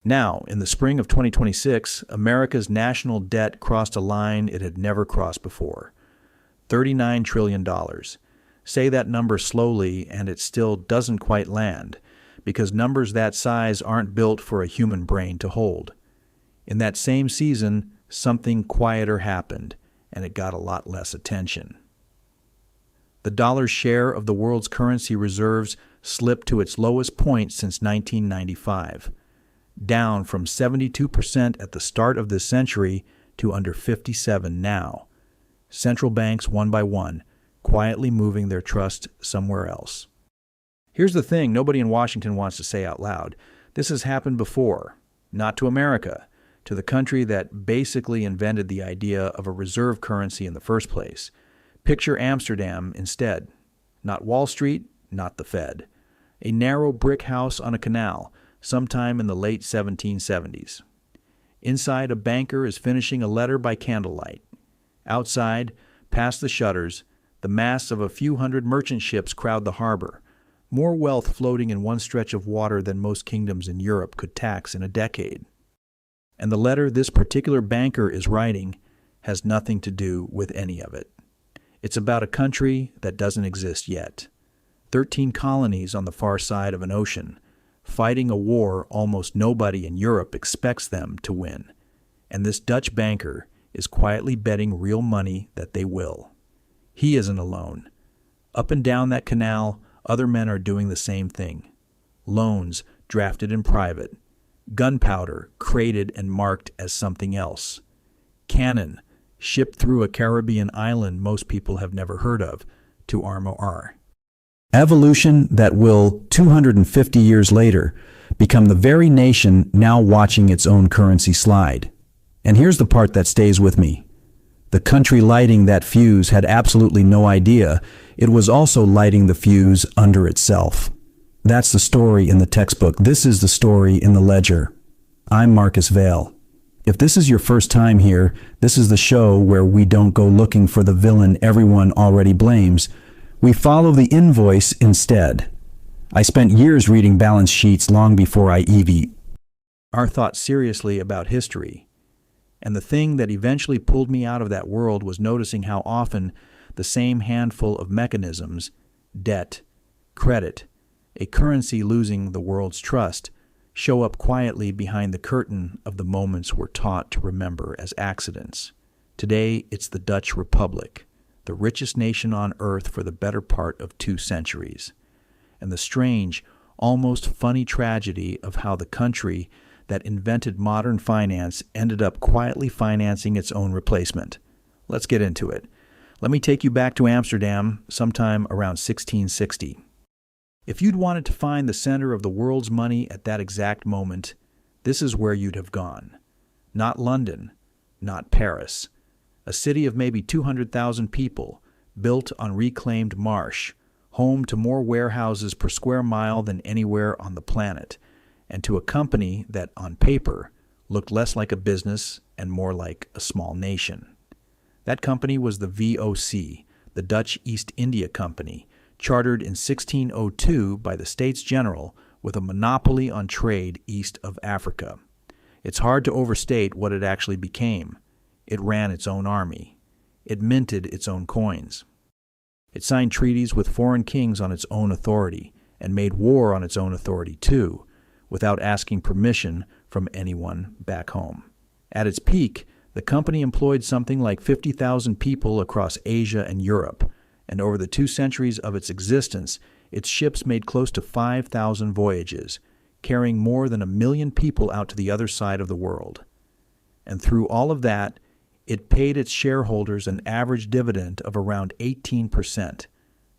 Now, in the spring of 2026, America's national debt crossed a line it had never crossed before. $39 trillion. Say that number slowly and it still doesn't quite land, because numbers that size aren't built for a human brain to hold. In that same season, something quieter happened, and it got a lot less attention. The dollar's share of the world's currency reserves slipped to its lowest point since 1995, down from 72% at the start of this century to under 57% now. Central banks, one by one, quietly moving their trust somewhere else. Here's the thing nobody in Washington wants to say out loud. This has happened before, not to America, to the country that basically invented the idea of a reserve currency in the first place. Picture Amsterdam instead. Not Wall Street, not the Fed. A narrow brick house on a canal, sometime in the late 1770s. Inside, a banker is finishing a letter by candlelight. Outside, past the shutters, the masts of a few hundred merchant ships crowd the harbor, more wealth floating in one stretch of water than most kingdoms in Europe could tax in a decade. And the letter this particular banker is writing has nothing to do with any of it. It's about a country that doesn't exist yet. 13 colonies on the far side of an ocean, fighting a war almost nobody in Europe expects them to win. And this Dutch banker is quietly betting real money that they will. He isn't alone. Up and down that canal, other men are doing the same thing. Loans drafted in private. Gunpowder crated and marked as something else. Cannon shipped through a Caribbean island most people have never heard of to Armor. Evolution that will, 250 years later, become the very nation now watching its own currency slide. And here's the part that stays with me. The country lighting that fuse had absolutely no idea it was also lighting the fuse under itself. That's the story in the textbook. This is the story in the ledger. I'm Marcus Vale. If this is your first time here, this is the show where we don't go looking for the villain everyone already blames. We follow the invoice instead. I spent years reading balance sheets long before I even thought seriously about history. And the thing that eventually pulled me out of that world was noticing how often the same handful of mechanisms, debt, credit, a currency losing the world's trust, show up quietly behind the curtain of the moments we're taught to remember as accidents. Today, it's the Dutch Republic, the richest nation on earth for the better part of 2 centuries. And the strange, almost funny tragedy of how the country that invented modern finance ended up quietly financing its own replacement. Let's get into it. Let me take you back to Amsterdam sometime around 1660. If you'd wanted to find the center of the world's money at that exact moment, this is where you'd have gone. Not London, not Paris. A city of maybe 200,000 people, built on reclaimed marsh, home to more warehouses per square mile than anywhere on the planet, and to a company that, on paper, looked less like a business and more like a small nation. That company was the VOC, the Dutch East India Company, chartered in 1602 by the States General with a monopoly on trade east of Africa. It's hard to overstate what it actually became. It ran its own army. It minted its own coins. It signed treaties with foreign kings on its own authority, and made war on its own authority too, without asking permission from anyone back home. At its peak, the company employed something like 50,000 people across Asia and Europe, and over the 2 centuries of its existence, its ships made close to 5,000 voyages, carrying more than 1 million people out to the other side of the world. And through all of that, it paid its shareholders an average dividend of around 18%.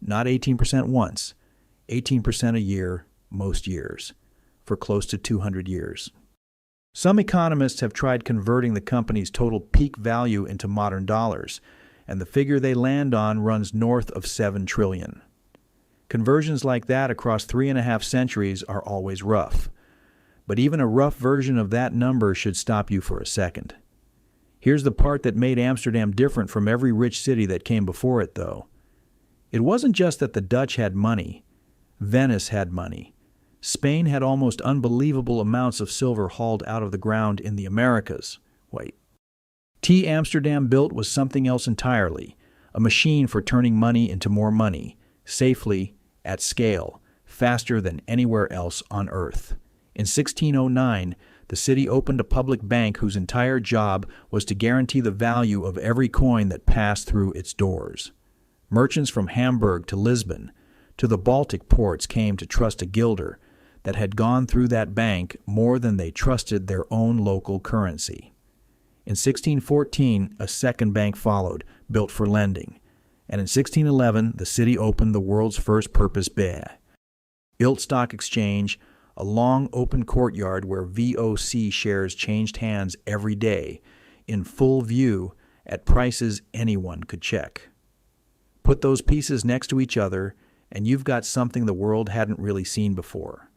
Not 18% once, 18% a year, most years, for close to 200 years. Some economists have tried converting the company's total peak value into modern dollars, and the figure they land on runs north of $7 trillion. Conversions like that across 3.5 centuries are always rough. But even a rough version of that number should stop you for a second. Here's the part that made Amsterdam different from every rich city that came before it, though. It wasn't just that the Dutch had money. Venice had money. Spain had almost unbelievable amounts of silver hauled out of the ground in the Americas. Amsterdam built was something else entirely, a machine for turning money into more money, safely, at scale, faster than anywhere else on Earth. In 1609, the city opened a public bank whose entire job was to guarantee the value of every coin that passed through its doors. Merchants from Hamburg to Lisbon to the Baltic ports came to trust a guilder that had gone through that bank more than they trusted their own local currency. In 1614, a second bank followed, built for lending, and in 1611, the city opened the world's first purpose bank. Built stock exchange, a long open courtyard where VOC shares changed hands every day, in full view, at prices anyone could check. Put those pieces next to each other, and you've got something the world hadn't really seen before.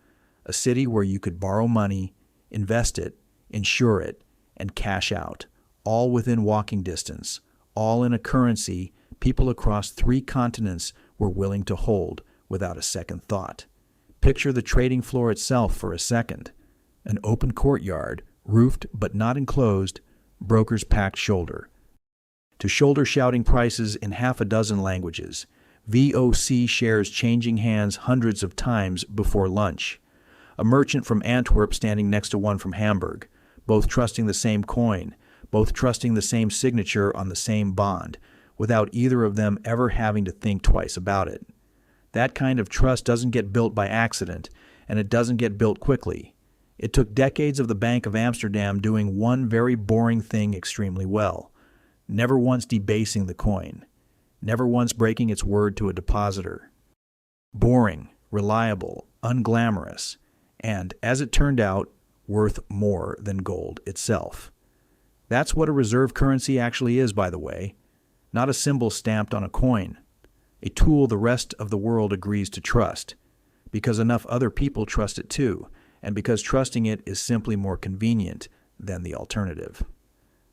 A city where you could borrow money, invest it, insure it, and cash out, all within walking distance, all in a currency people across 3 continents were willing to hold without a second thought. Picture the trading floor itself for a second. An open courtyard, roofed but not enclosed, brokers packed shoulder to shoulder shouting prices in half a dozen languages, VOC shares changing hands hundreds of times before lunch. A merchant from Antwerp standing next to one from Hamburg, both trusting the same coin, both trusting the same signature on the same bond, without either of them ever having to think twice about it. That kind of trust doesn't get built by accident, and it doesn't get built quickly. It took decades of the Bank of Amsterdam doing one very boring thing extremely well, never once debasing the coin, never once breaking its word to a depositor. Boring, reliable, unglamorous, and, as it turned out, worth more than gold itself. That's what a reserve currency actually is, by the way. Not a symbol stamped on a coin. A tool the rest of the world agrees to trust, because enough other people trust it too, and because trusting it is simply more convenient than the alternative.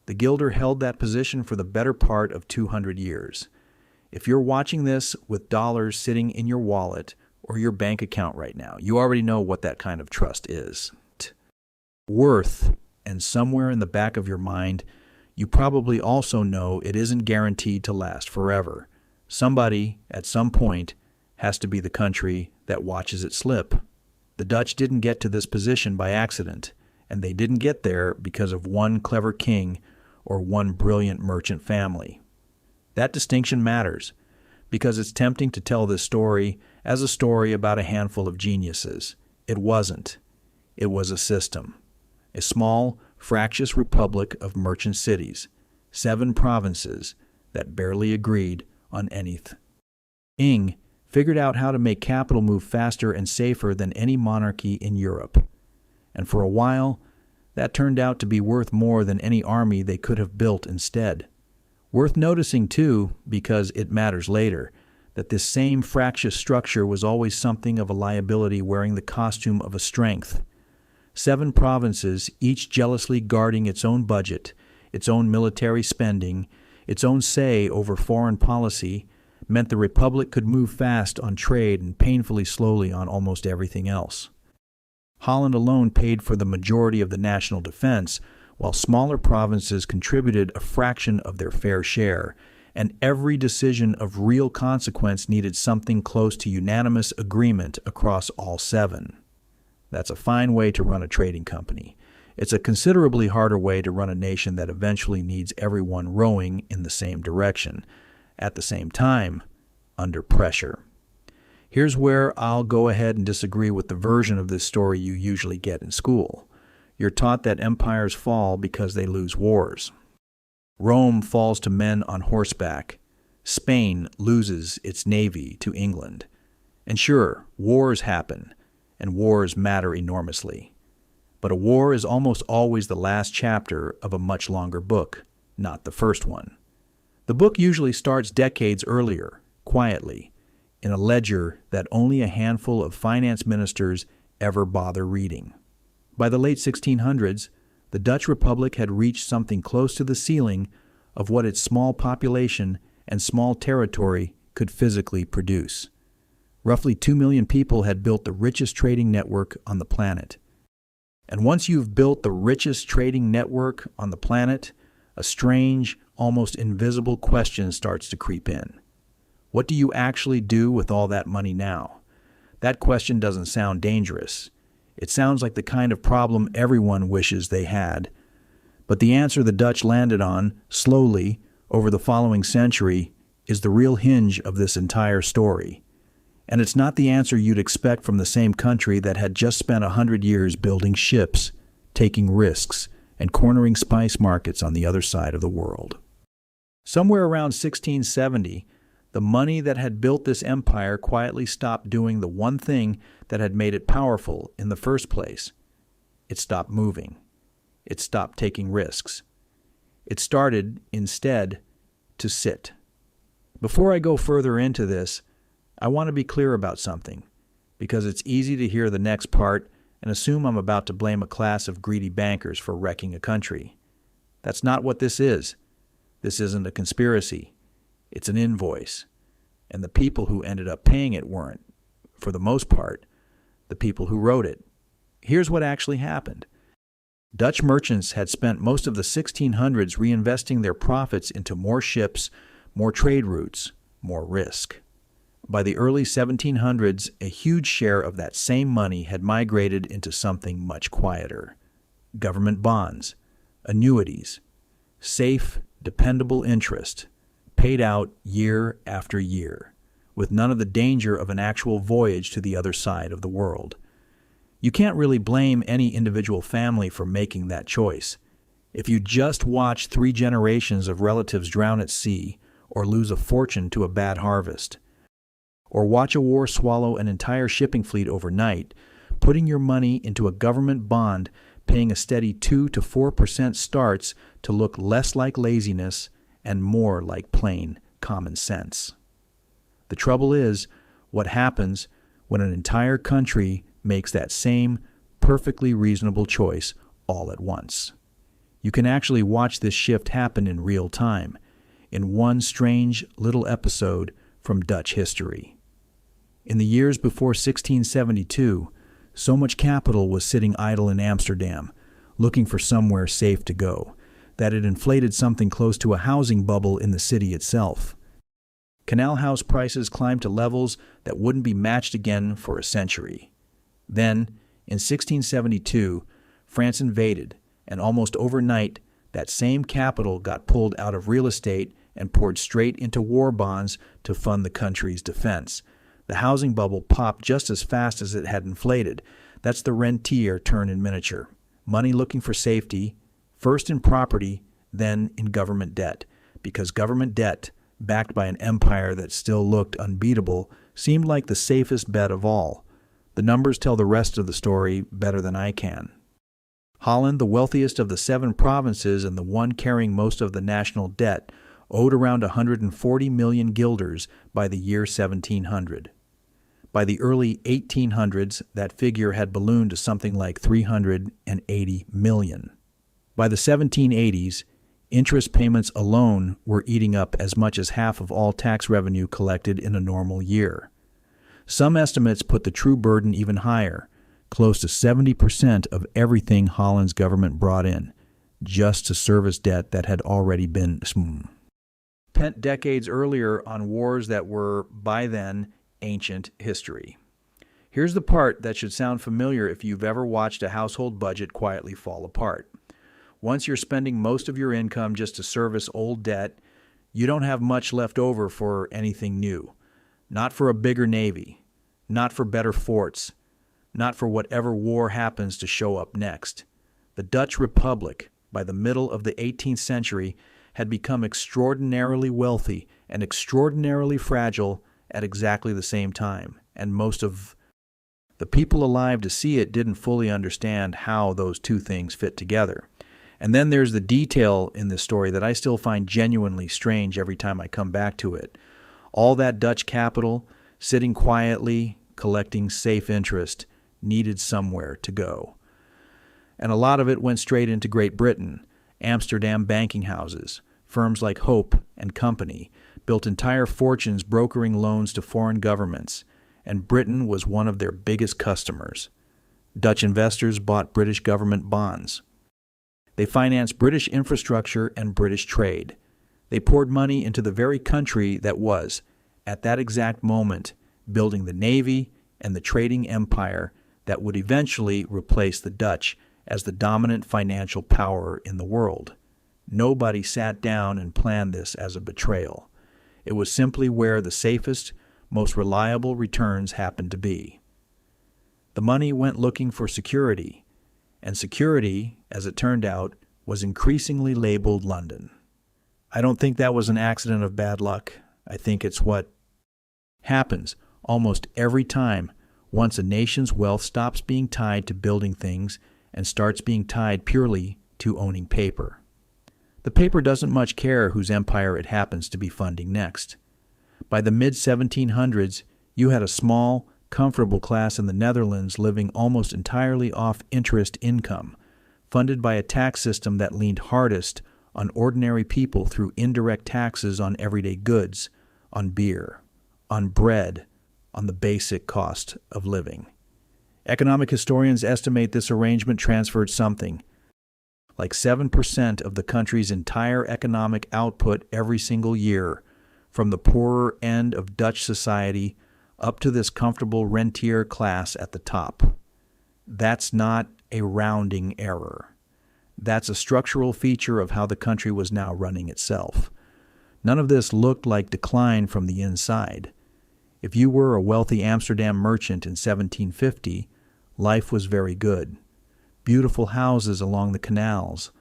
The guilder held that position for the better part of 200 years. If you're watching this with dollars sitting in your wallet or your bank account right now, you already know what that kind of trust is. Worth, and somewhere in the back of your mind, you probably also know it isn't guaranteed to last forever. Somebody, at some point, has to be the country that watches it slip. The Dutch didn't get to this position by accident, and they didn't get there because of one clever king or one brilliant merchant family. That distinction matters, because it's tempting to tell this story as a story about a handful of geniuses. It wasn't. It was a system. A small, fractious republic of merchant cities, 7 provinces that barely agreed on anything. Ing figured out how to make capital move faster and safer than any monarchy in Europe. And for a while, that turned out to be worth more than any army they could have built instead. Worth noticing, too, because it matters later, that this same fractious structure was always something of a liability wearing the costume of a strength. 7 provinces, each jealously guarding its own budget, its own military spending, its own say over foreign policy, meant the Republic could move fast on trade and painfully slowly on almost everything else. Holland alone paid for the majority of the national defense, while smaller provinces contributed a fraction of their fair share, and every decision of real consequence needed something close to unanimous agreement across all 7. That's a fine way to run a trading company. It's a considerably harder way to run a nation that eventually needs everyone rowing in the same direction, at the same time, under pressure. Here's where I'll go ahead and disagree with the version of this story you usually get in school. You're taught that empires fall because they lose wars. Rome falls to men on horseback. Spain loses its navy to England. And sure, wars happen, and wars matter enormously. But a war is almost always the last chapter of a much longer book, not the first one. The book usually starts decades earlier, quietly, in a ledger that only a handful of finance ministers ever bother reading. By the late 1600s, the Dutch Republic had reached something close to the ceiling of what its small population and small territory could physically produce. Roughly 2 million people had built the richest trading network on the planet. And once you've built the richest trading network on the planet, a strange, almost invisible question starts to creep in. What do you actually do with all that money now? That question doesn't sound dangerous. It sounds like the kind of problem everyone wishes they had. But the answer the Dutch landed on, slowly, over the following century, is the real hinge of this entire story. And it's not the answer you'd expect from the same country that had just spent 100 years building ships, taking risks, and cornering spice markets on the other side of the world. Somewhere around 1670, the money that had built this empire quietly stopped doing the one thing that had made it powerful in the first place. It stopped moving. It stopped taking risks. It started, instead, to sit. Before I go further into this, I want to be clear about something, because it's easy to hear the next part and assume I'm about to blame a class of greedy bankers for wrecking a country. That's not what this is. This isn't a conspiracy. It's an invoice. And the people who ended up paying it weren't, for the most part, the people who wrote it. Here's what actually happened. Dutch merchants had spent most of the 1600s reinvesting their profits into more ships, more trade routes, more risk. By the early 1700s, a huge share of that same money had migrated into something much quieter. Government bonds, annuities, safe, dependable interest, paid out year after year, with none of the danger of an actual voyage to the other side of the world. You can't really blame any individual family for making that choice. If you just watch 3 generations of relatives drown at sea, or lose a fortune to a bad harvest, or watch a war swallow an entire shipping fleet overnight, putting your money into a government bond paying a steady 2 to 4% starts to look less like laziness and more like plain common sense. The trouble is, what happens when an entire country makes that same perfectly reasonable choice all at once? You can actually watch this shift happen in real time, in one strange little episode from Dutch history. In the years before 1672, so much capital was sitting idle in Amsterdam, looking for somewhere safe to go, that it inflated something close to a housing bubble in the city itself. Canal house prices climbed to levels that wouldn't be matched again for a century. Then, in 1672, France invaded, and almost overnight, that same capital got pulled out of real estate and poured straight into war bonds to fund the country's defense. The housing bubble popped just as fast as it had inflated. That's the rentier turn in miniature. Money looking for safety, first in property, then in government debt, because government debt, backed by an empire that still looked unbeatable, seemed like the safest bet of all. The numbers tell the rest of the story better than I can. Holland, the wealthiest of the 7 provinces and the one carrying most of the national debt, owed around 140 million guilders by the year 1700. By the early 1800s, that figure had ballooned to something like 380 million. By the 1780s, interest payments alone were eating up as much as half of all tax revenue collected in a normal year. Some estimates put the true burden even higher, close to 70% of everything Holland's government brought in, just to service debt that had already been spent decades earlier on wars that were, by then, ancient history. Here's the part that should sound familiar if you've ever watched a household budget quietly fall apart. Once you're spending most of your income just to service old debt, you don't have much left over for anything new. Not for a bigger navy, not for better forts, not for whatever war happens to show up next. The Dutch Republic, by the middle of the 18th century, had become extraordinarily wealthy and extraordinarily fragile at exactly the same time, and most of the people alive to see it didn't fully understand how those two things fit together. And then there's the detail in this story that I still find genuinely strange every time I come back to it. All that Dutch capital, sitting quietly, collecting safe interest, needed somewhere to go. And a lot of it went straight into Great Britain. Amsterdam banking houses, firms like Hope and Company, built entire fortunes brokering loans to foreign governments, and Britain was one of their biggest customers. Dutch investors bought British government bonds. They financed British infrastructure and British trade. They poured money into the very country that was, at that exact moment, building the navy and the trading empire that would eventually replace the Dutch as the dominant financial power in the world. Nobody sat down and planned this as a betrayal. It was simply where the safest, most reliable returns happened to be. The money went looking for security, and security, as it turned out, was increasingly labeled London. I don't think that was an accident of bad luck. I think it's what happens almost every time once a nation's wealth stops being tied to building things and starts being tied purely to owning paper. The paper doesn't much care whose empire it happens to be funding next. By the mid-1700s, you had a small, comfortable class in the Netherlands living almost entirely off interest income, funded by a tax system that leaned hardest on ordinary people through indirect taxes on everyday goods, on beer, on bread, on the basic cost of living. Economic historians estimate this arrangement transferred something like 7% of the country's entire economic output every single year, from the poorer end of Dutch society up to this comfortable rentier class at the top. That's not a rounding error. That's a structural feature of how the country was now running itself. None of this looked like decline from the inside. If you were a wealthy Amsterdam merchant in 1750, life was very good. Beautiful houses along the canals,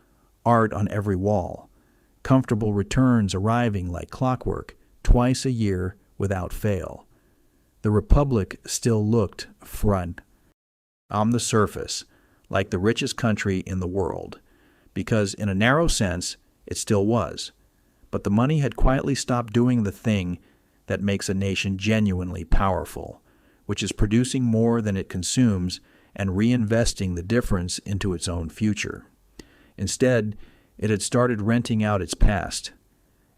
art on every wall, comfortable returns arriving like clockwork twice a year without fail. The Republic still looked front on the surface like the richest country in the world, because in a narrow sense it still was. But the money had quietly stopped doing the thing that makes a nation genuinely powerful, which is producing more than it consumes and reinvesting the difference into its own future. Instead, it had started renting out its past,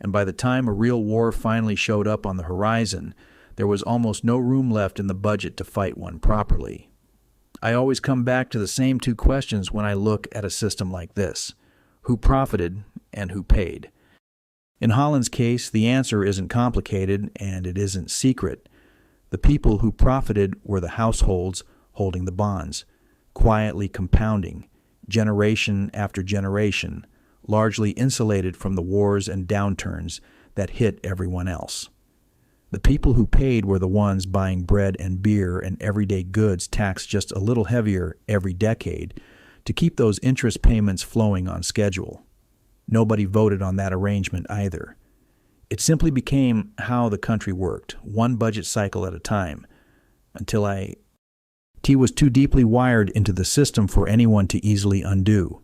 and by the time a real war finally showed up on the horizon, there was almost no room left in the budget to fight one properly. I always come back to the same two questions when I look at a system like this: who profited and who paid? In Holland's case, the answer isn't complicated and it isn't secret. The people who profited were the households holding the bonds, quietly compounding, generation after generation, largely insulated from the wars and downturns that hit everyone else. The people who paid were the ones buying bread and beer and everyday goods taxed just a little heavier every decade to keep those interest payments flowing on schedule. Nobody voted on that arrangement either. It simply became how the country worked, one budget cycle at a time, until T was too deeply wired into the system for anyone to easily undo.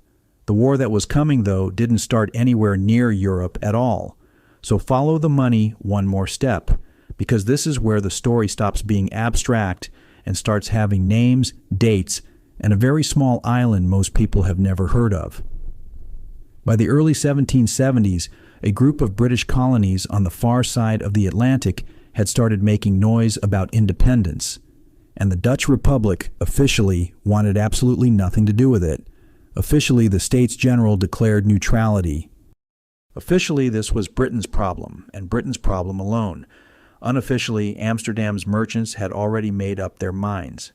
The war that was coming, though, didn't start anywhere near Europe at all. So follow the money one more step, because this is where the story stops being abstract and starts having names, dates, and a very small island most people have never heard of. By the early 1770s, a group of British colonies on the far side of the Atlantic had started making noise about independence, and the Dutch Republic officially wanted absolutely nothing to do with it. Officially, the States General declared neutrality. Officially, this was Britain's problem, and Britain's problem alone. Unofficially, Amsterdam's merchants had already made up their minds.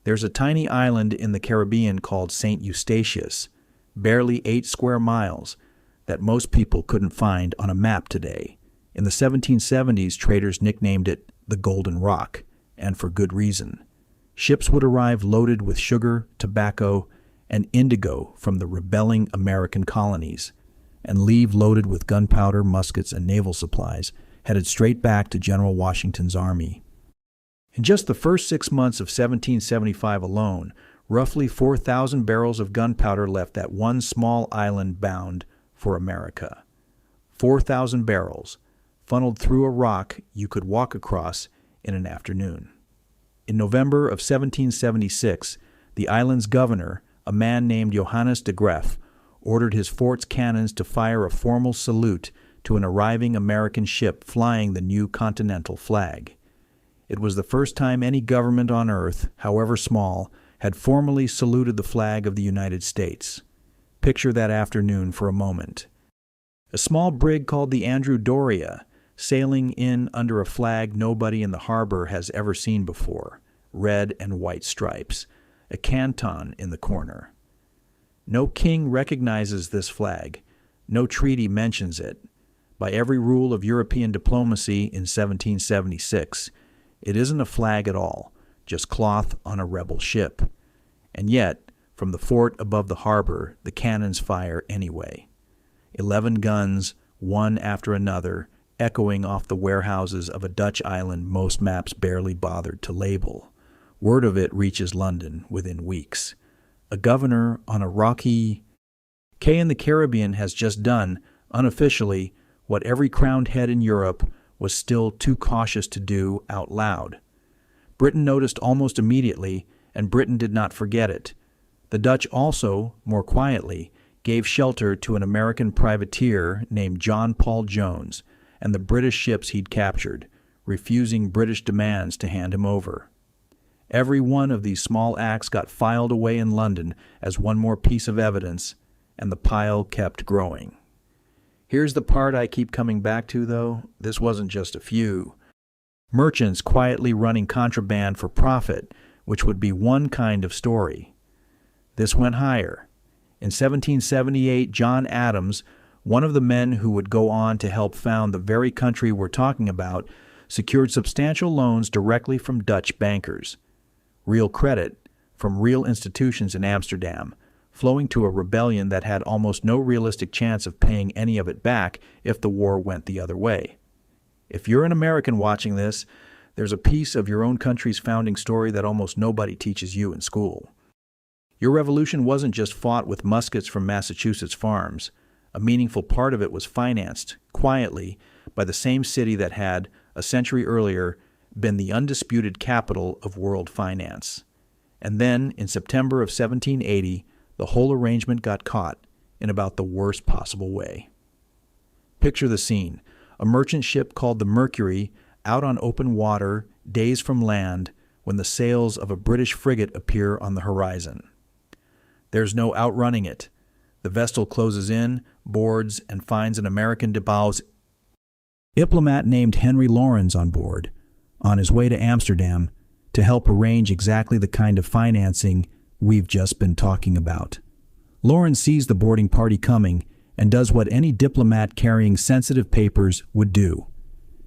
There's a tiny island in the Caribbean called St. Eustatius, barely 8 square miles, that most people couldn't find on a map today. In the 1770s, traders nicknamed it the Golden Rock, and for good reason. Ships would arrive loaded with sugar, tobacco, and indigo from the rebelling American colonies, and leave loaded with gunpowder, muskets, and naval supplies, headed straight back to General Washington's army. In just the first 6 months of 1775 alone, roughly 4,000 barrels of gunpowder left that one small island bound for America. 4,000 barrels, funneled through a rock you could walk across in an afternoon. In November of 1776, the island's governor, a man named Johannes de Greff, ordered his fort's cannons to fire a formal salute to an arriving American ship flying the new continental flag. It was the first time any government on earth, however small, had formally saluted the flag of the United States. Picture that afternoon for a moment. A small brig called the Andrew Doria, sailing in under a flag nobody in the harbor has ever seen before, red and white stripes, a canton in the corner. No king recognizes this flag. No treaty mentions it. By every rule of European diplomacy in 1776, it isn't a flag at all, just cloth on a rebel ship. And yet, from the fort above the harbor, the cannons fire anyway. 11 guns, one after another, echoing off the warehouses of a Dutch island most maps barely bothered to label. Word of it reaches London within weeks. A governor on a rocky cay in the Caribbean has just done, unofficially, what every crowned head in Europe was still too cautious to do out loud. Britain noticed almost immediately, and Britain did not forget it. The Dutch also, more quietly, gave shelter to an American privateer named John Paul Jones and the British ships he'd captured, refusing British demands to hand him over. Every one of these small acts got filed away in London as one more piece of evidence, and the pile kept growing. Here's the part I keep coming back to, though. This wasn't just a few. Merchants quietly running contraband for profit, which would be one kind of story. This went higher. In 1778, John Adams, one of the men who would go on to help found the very country we're talking about, secured substantial loans directly from Dutch bankers. Real credit from real institutions in Amsterdam, flowing to a rebellion that had almost no realistic chance of paying any of it back if the war went the other way. If you're an American watching this, there's a piece of your own country's founding story that almost nobody teaches you in school. Your revolution wasn't just fought with muskets from Massachusetts farms. A meaningful part of it was financed, quietly, by the same city that had, a century earlier, been the undisputed capital of world finance. And then, in September of 1780, the whole arrangement got caught in about the worst possible way. Picture the scene. A merchant ship called the Mercury, out on open water, days from land, when the sails of a British frigate appear on the horizon. There's no outrunning it. The vessel closes in, boards, and finds an American diplomat named Henry Lawrence on board, on his way to Amsterdam, to help arrange exactly the kind of financing we've just been talking about. Lawrence sees the boarding party coming and does what any diplomat carrying sensitive papers would do.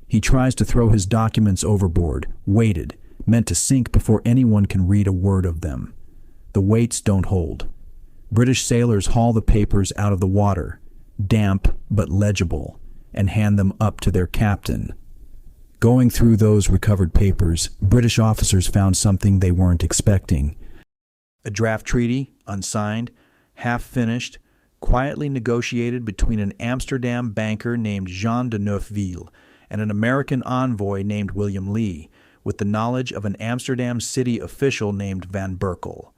He tries to throw his documents overboard, weighted, meant to sink before anyone can read a word of them. The weights don't hold. British sailors haul the papers out of the water, damp but legible, and hand them up to their captain. Going through those recovered papers, British officers found something they weren't expecting. A draft treaty, unsigned, half-finished, quietly negotiated between an Amsterdam banker named Jean de Neufville and an American envoy named William Lee, with the knowledge of an Amsterdam city official named Van Berkel.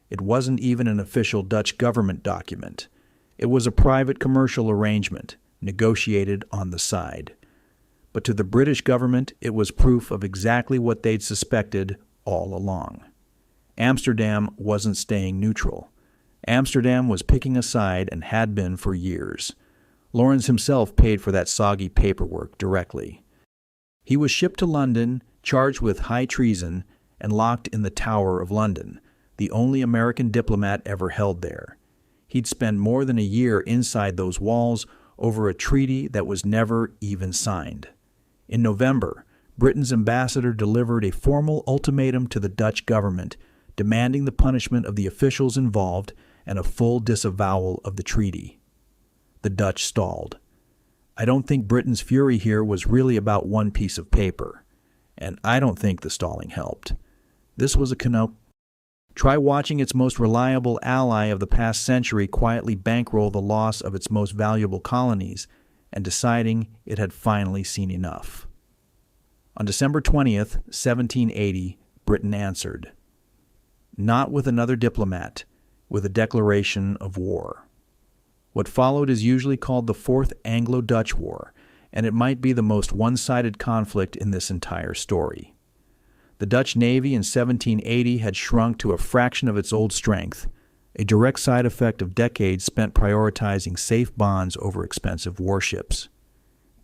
It wasn't even an official Dutch government document. It was a private commercial arrangement, negotiated on the side. But to the British government, it was proof of exactly what they'd suspected all along. Amsterdam wasn't staying neutral. Amsterdam was picking a side and had been for years. Lawrence himself paid for that soggy paperwork directly. He was shipped to London, charged with high treason, and locked in the Tower of London, the only American diplomat ever held there. He'd spend more than a year inside those walls over a treaty that was never even signed. In November, Britain's ambassador delivered a formal ultimatum to the Dutch government, demanding the punishment of the officials involved and a full disavowal of the treaty. The Dutch stalled. I don't think Britain's fury here was really about one piece of paper, and I don't think the stalling helped. This was a Try watching its most reliable ally of the past century quietly bankroll the loss of its most valuable colonies and deciding it had finally seen enough. On December 20th, 1780, Britain answered. Not with another diplomat, with a declaration of war. What followed is usually called the Fourth Anglo-Dutch War, and it might be the most one-sided conflict in this entire story. The Dutch Navy in 1780 had shrunk to a fraction of its old strength, a direct side effect of decades spent prioritizing safe bonds over expensive warships.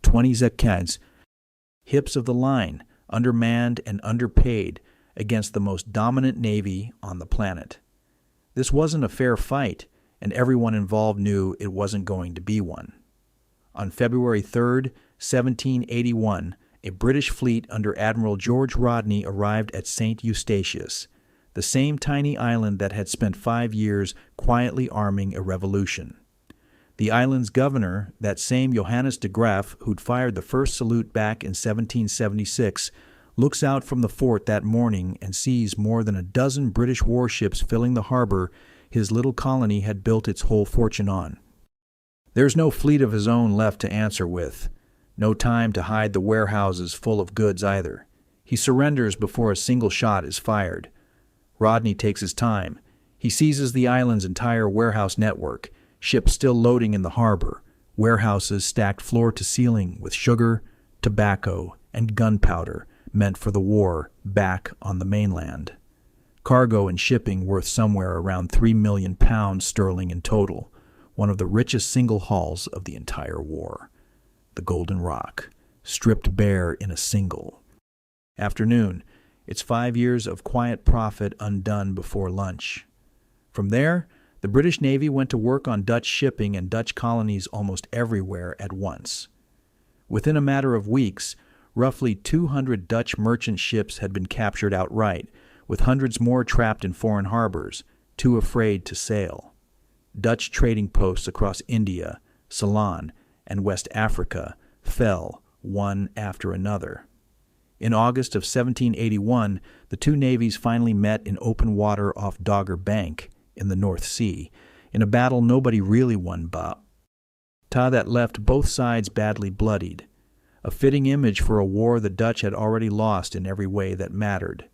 20 zekkels, hips of the line, undermanned and underpaid against the most dominant navy on the planet. This wasn't a fair fight, and everyone involved knew it wasn't going to be one. On February 3, 1781, a British fleet under Admiral George Rodney arrived at St. Eustatius, the same tiny island that had spent 5 years quietly arming a revolution. The island's governor, that same Johannes de Graaf who'd fired the first salute back in 1776, looks out from the fort that morning and sees more than a dozen British warships filling the harbor his little colony had built its whole fortune on. There's no fleet of his own left to answer with. No time to hide the warehouses full of goods either. He surrenders before a single shot is fired. Rodney takes his time. He seizes the island's entire warehouse network, ships still loading in the harbor, warehouses stacked floor to ceiling with sugar, tobacco, and gunpowder meant for the war back on the mainland. Cargo and shipping worth somewhere around £3 million sterling in total, one of the richest single hauls of the entire war. The Golden Rock, stripped bare in a single afternoon. It's 5 years of quiet profit undone before lunch. From there, the British Navy went to work on Dutch shipping and Dutch colonies almost everywhere at once. Within a matter of weeks, roughly 200 Dutch merchant ships had been captured outright, with hundreds more trapped in foreign harbors, too afraid to sail. Dutch trading posts across India, Ceylon, and West Africa fell one after another. In August of 1781, the two navies finally met in open water off Dogger Bank in the North Sea, in a battle nobody really won that left both sides badly bloodied, a fitting image for a war the Dutch had already lost in every way that mattered.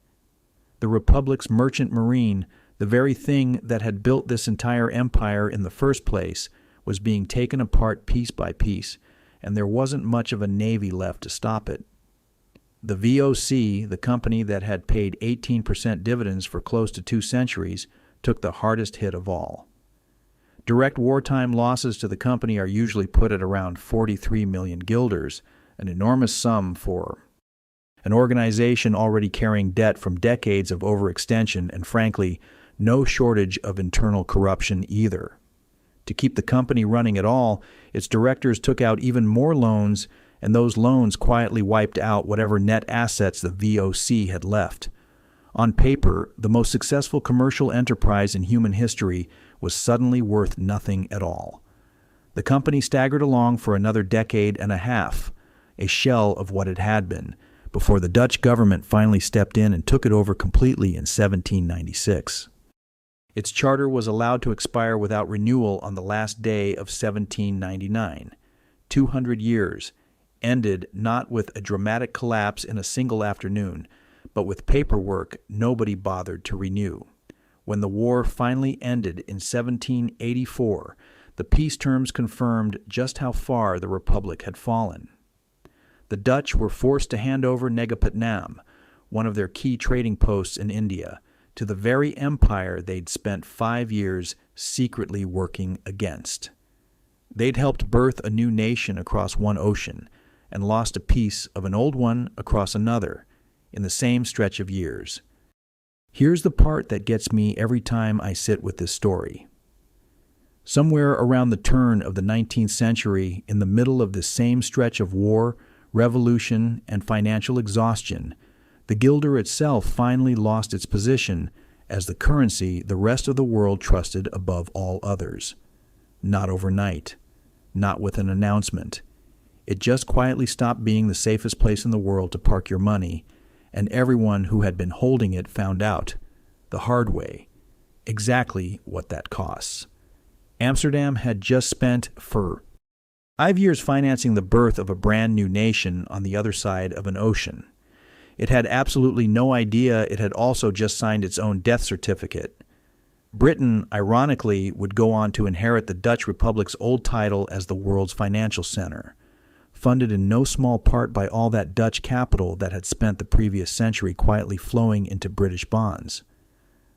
The Republic's merchant marine, the very thing that had built this entire empire in the first place, was being taken apart piece by piece, and there wasn't much of a navy left to stop it. The VOC, the company that had paid 18% dividends for close to 2 centuries, took the hardest hit of all. Direct wartime losses to the company are usually put at around 43 million guilders, an enormous sum for an organization already carrying debt from decades of overextension and, frankly, no shortage of internal corruption either. To keep the company running at all, its directors took out even more loans, and those loans quietly wiped out whatever net assets the VOC had left. On paper, the most successful commercial enterprise in human history was suddenly worth nothing at all. The company staggered along for another decade and a half, a shell of what it had been, before the Dutch government finally stepped in and took it over completely in 1796. Its charter was allowed to expire without renewal on the last day of 1799. 200 years, ended not with a dramatic collapse in a single afternoon, but with paperwork nobody bothered to renew. When the war finally ended in 1784, the peace terms confirmed just how far the Republic had fallen. The Dutch were forced to hand over Negapatnam, one of their key trading posts in India, to the very empire they'd spent 5 years secretly working against. They'd helped birth a new nation across one ocean and lost a piece of an old one across another in the same stretch of years. Here's the part that gets me every time I sit with this story. Somewhere around the turn of the 19th century, in the middle of this same stretch of war, revolution, and financial exhaustion, the guilder itself finally lost its position as the currency the rest of the world trusted above all others. Not overnight. Not with an announcement. It just quietly stopped being the safest place in the world to park your money, and everyone who had been holding it found out, the hard way, exactly what that costs. Amsterdam had just spent 5 years financing the birth of a brand new nation on the other side of an ocean. It had absolutely no idea it had also just signed its own death certificate. Britain, ironically, would go on to inherit the Dutch Republic's old title as the world's financial center. funded in no small part by all that Dutch capital that had spent the previous century quietly flowing into British bonds.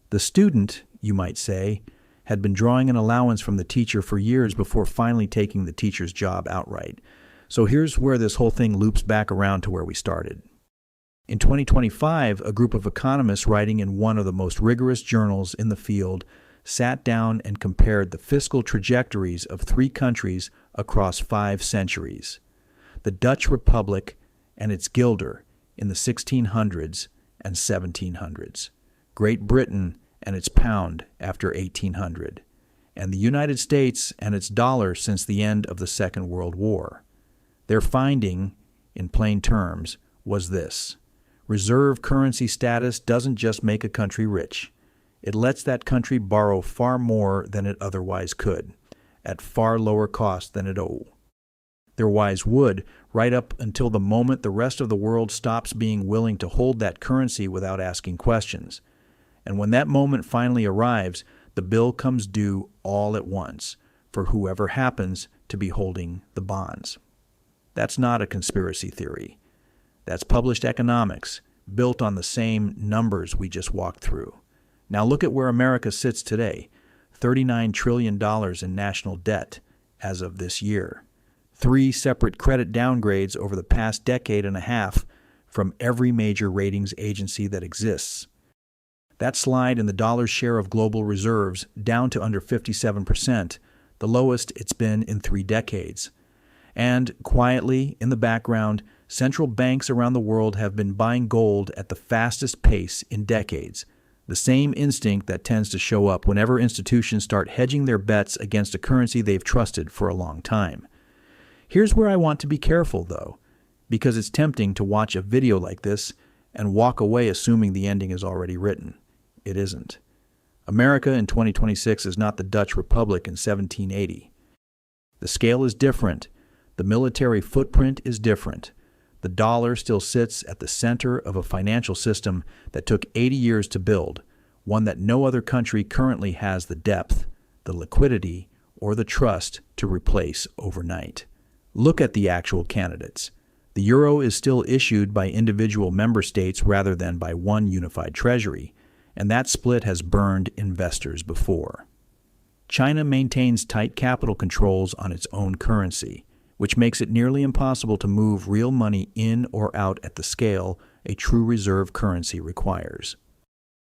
The student, you might say, had been drawing an allowance from the teacher for years before finally taking the teacher's job outright. So here's where this whole thing loops back around to where we started. In 2025, a group of economists writing in one of the most rigorous journals in the field sat down and compared the fiscal trajectories of 3 countries across 5 centuries: the Dutch Republic and its guilder in the 1600s and 1700s, Great Britain and its pound after 1800, and the United States and its dollar since the end of the Second World War. Their finding, in plain terms, was this: reserve currency status doesn't just make a country rich. It lets that country borrow far more than it otherwise could, at far lower cost than it owed. Their wise would, right up until the moment the rest of the world stops being willing to hold that currency without asking questions. And when that moment finally arrives, the bill comes due all at once for whoever happens to be holding the bonds. That's not a conspiracy theory. That's published economics, built on the same numbers we just walked through. Now look at where America sits today: $39 trillion in national debt as of this year. 3 separate credit downgrades over the past decade and a half from every major ratings agency that exists. That slide in the dollar's share of global reserves down to under 57%, the lowest it's been in 3 decades. And quietly, in the background, central banks around the world have been buying gold at the fastest pace in decades, the same instinct that tends to show up whenever institutions start hedging their bets against a currency they've trusted for a long time. Here's where I want to be careful, though, because it's tempting to watch a video like this and walk away assuming the ending is already written. It isn't. America in 2026 is not the Dutch Republic in 1780. The scale is different. The military footprint is different. The dollar still sits at the center of a financial system that took 80 years to build, one that no other country currently has the depth, the liquidity, or the trust to replace overnight. Look at the actual candidates. The euro is still issued by individual member states rather than by one unified treasury, and that split has burned investors before. China maintains tight capital controls on its own currency, which makes it nearly impossible to move real money in or out at the scale a true reserve currency requires.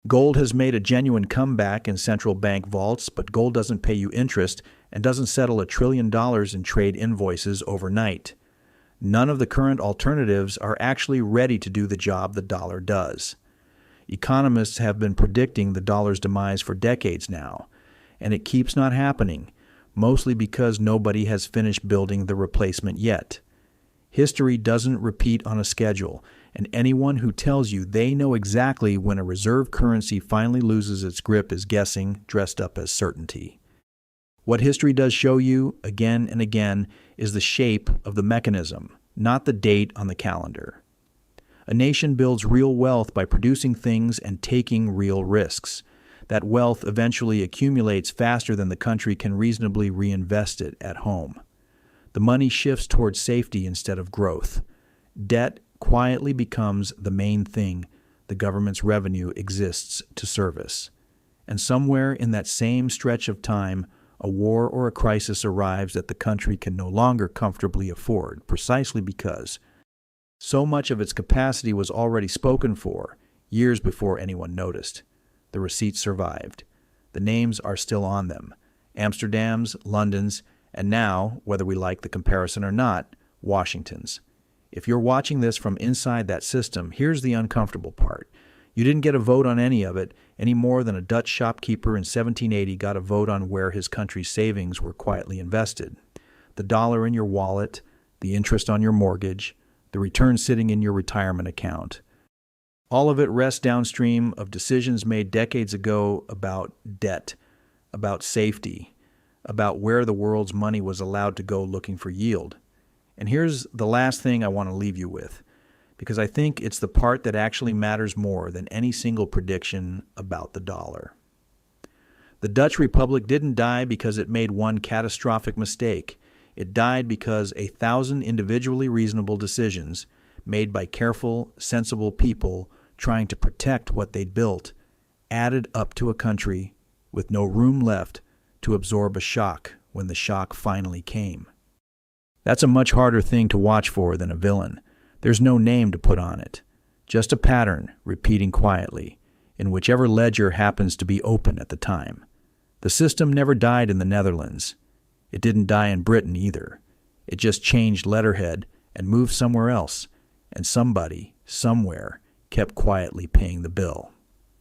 Gold has made a genuine comeback in central bank vaults, but gold doesn't pay you interest and doesn't settle $1 trillion in trade invoices overnight. None of the current alternatives are actually ready to do the job the dollar does. Economists have been predicting the dollar's demise for decades now, and it keeps not happening, mostly because nobody has finished building the replacement yet. History doesn't repeat on a schedule, and anyone who tells you they know exactly when a reserve currency finally loses its grip is guessing, dressed up as certainty. What history does show you, again and again, is the shape of the mechanism, not the date on the calendar. A nation builds real wealth by producing things and taking real risks. That wealth eventually accumulates faster than the country can reasonably reinvest it at home. The money shifts towards safety instead of growth. Debt quietly becomes the main thing the government's revenue exists to service. And somewhere in that same stretch of time, a war or a crisis arrives that the country can no longer comfortably afford, precisely because so much of its capacity was already spoken for years before anyone noticed. The receipts survived. The names are still on them: Amsterdam's, London's, and now, whether we like the comparison or not, Washington's. If you're watching this from inside that system, here's the uncomfortable part. You didn't get a vote on any of it, any more than a Dutch shopkeeper in 1780 got a vote on where his country's savings were quietly invested. The dollar in your wallet, the interest on your mortgage, the return sitting in your retirement account. All of it rests downstream of decisions made decades ago about debt, about safety, about where the world's money was allowed to go looking for yield. And here's the last thing I want to leave you with, because I think it's the part that actually matters more than any single prediction about the dollar. The Dutch Republic didn't die because it made one catastrophic mistake. It died because 1,000 individually reasonable decisions made by careful, sensible people trying to protect what they'd built added up to a country with no room left to absorb a shock when the shock finally came. That's a much harder thing to watch for than a villain. There's no name to put on it, just a pattern repeating quietly in whichever ledger happens to be open at the time. The system never died in the Netherlands. It didn't die in Britain either. It just changed letterhead and moved somewhere else, and somebody, somewhere, kept quietly paying the bill.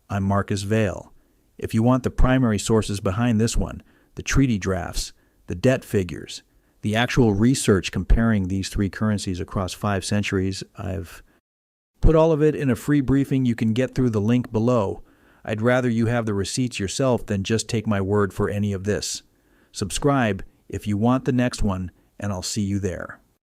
I'm Marcus Vail. If you want the primary sources behind this one, the treaty drafts, the debt figures, the actual research comparing these three currencies across 5 centuries, I've put all of it in a free briefing you can get through the link below. I'd rather you have the receipts yourself than just take my word for any of this. Subscribe if you want the next one, and I'll see you there.